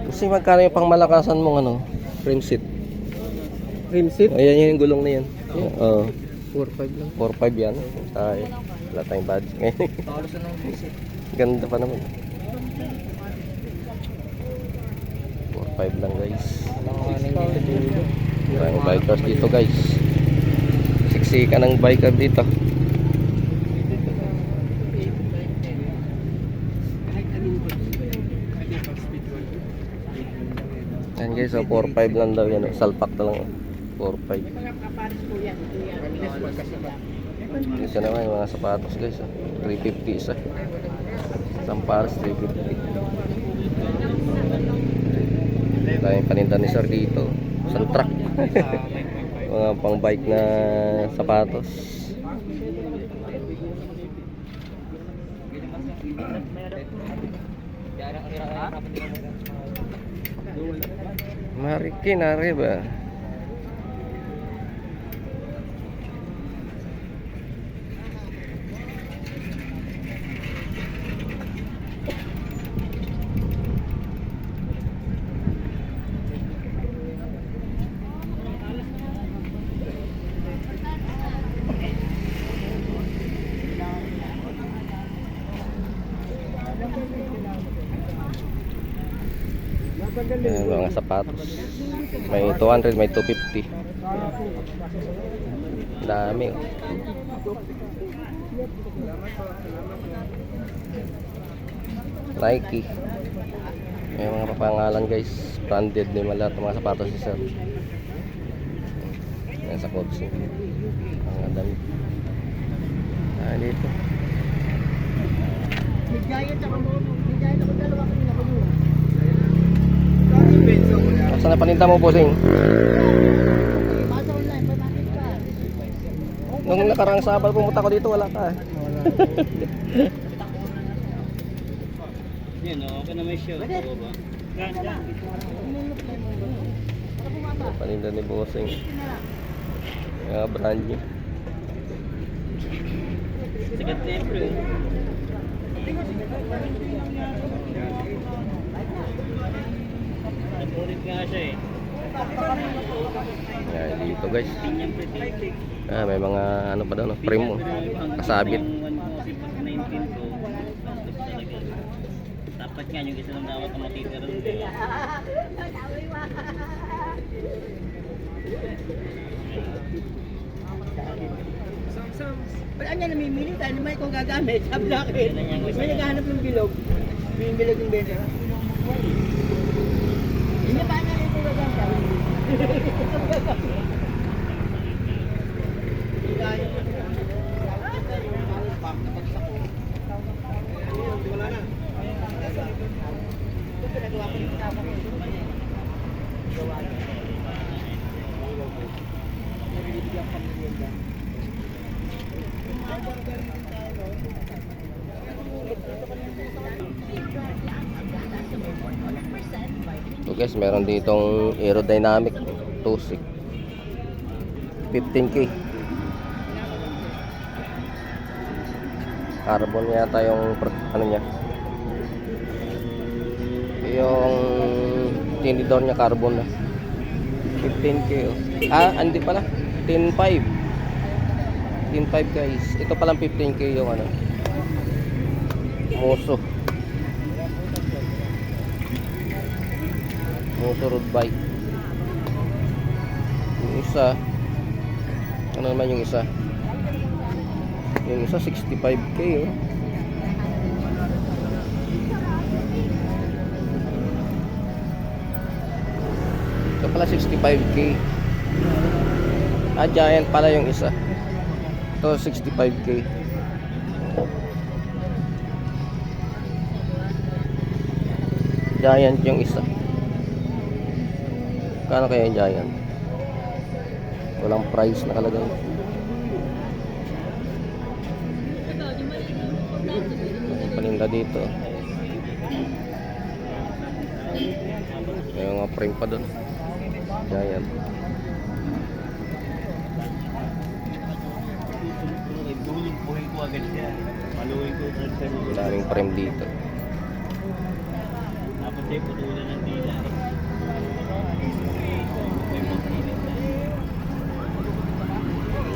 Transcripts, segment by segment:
Kasi magkano yung pangmalakasan mong ano, frame seat? Rim seat? Ayan yung gulong na yan. Oo. 4.5 lang. 4.5 yan. Tayo. Wala tayong budget ngayon. Palos na ng rim seat. Ganda pa naman. 4.5 lang guys. Maraming bikers dito guys. Siksikan ng biker dito. Yan guys, so 4.5 lang daw yan. Salpak na lang. 4.5. Isa naman yung mga sapatos guys. 350 isa. Isang pares 350. Tayong paninda ni sir dito. Isang truck. Mga pang bike na sapatos. Marikin ari ba? Ayan, mga sapatos. May 200, may 250. Dami. Oh. Nike. May mga papangalan guys. Branded din lahat ng mga sapatos ni sir. Ayan sa kotse. Mga dami. Dito. Saan na paninda mo, bossing? Nung nakarang sabal pumunta ko dito, wala ka. Yan, okay na may show. Paninda ni bossing. Yung brand niya. Sikat na yung bro. Napulit nga siya eh. Yan, dito guys. May mga ano pa daw, no? Frame mo. Kasabit. Dapat nga yung isa ng dawat na matitira rin. Wala niya namimili tayo naman kung gagamit. Sabi na akin, may naghahanap ng bilog. May bilog yung benta. Hindi pa na rin kung gagamit. Wala na. Ito pinagawa ko yung kasama ko. Gawa na. Nabibigyan kami niya. So guys, meron ditong aerodynamic Tusik 15K. Carbon yata yung ano niya. Yung tinidor niya carbon na. 15K oh. Hindi pala. 10.5. 10.5 guys. Ito palang 15K yung ano. Muso road bike. Yung isa, ano naman yung isa? Yung isa 65K oh. Ito pala 65K. Giant pala yung isa. Ito 65K. Giant yung isa. Kano kaya yung Giant? Walang price nakalagay. Paninda dito. May mga frame pa doon. Giant. Buhin ko agad siya. Maluhin ko. Daming frame dito. Tapos ay putulan ng tila.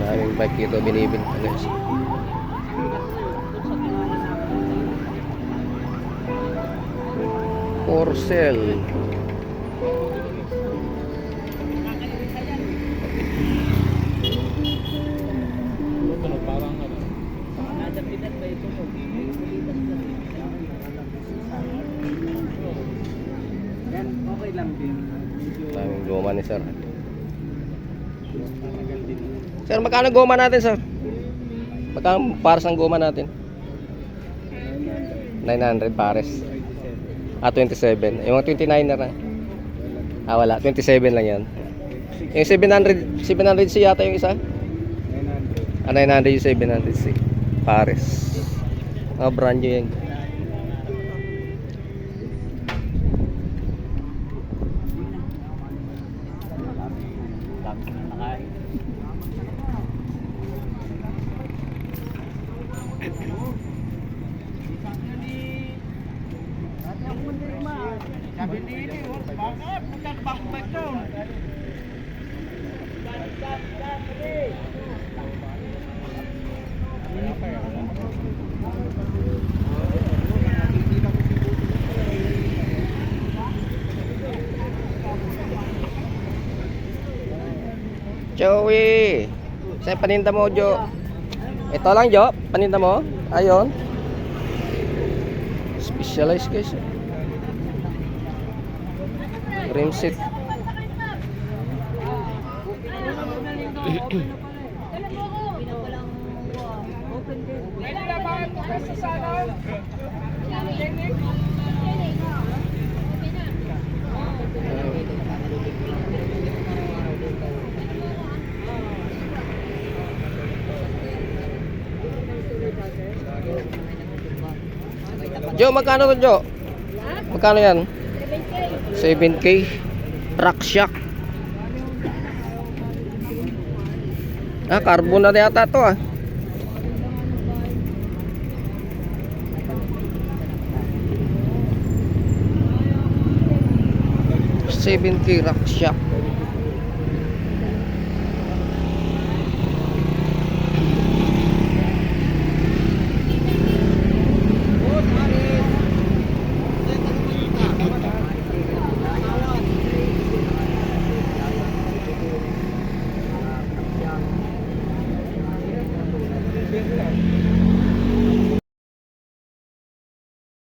Daming bike dito binibili guys. For sale. Nadapitan ba ito mo? Yan, okay lang din. Daming goma ni sir. Sir, magkano goma natin, sir? Magkano pares ang goma natin? 900 pares. 27. Yung mga 29 na. Wala. 27 lang yan. Yung 700C yata yung isa? 900 yung 700C. Pares. Mga brand new yan. Tapos na nakain. Sabi ni Ili, bakit? Bakit bakit ito? Joey! Saan paninda mo, Jo? Ito lang, Jo. Paninda mo. Ayun. Specialized guys. Rim seat. Jo, magkano to, Jo? Magkano yan? 7K. Rock shock. Carbon na yata to ah. $7K rock shock.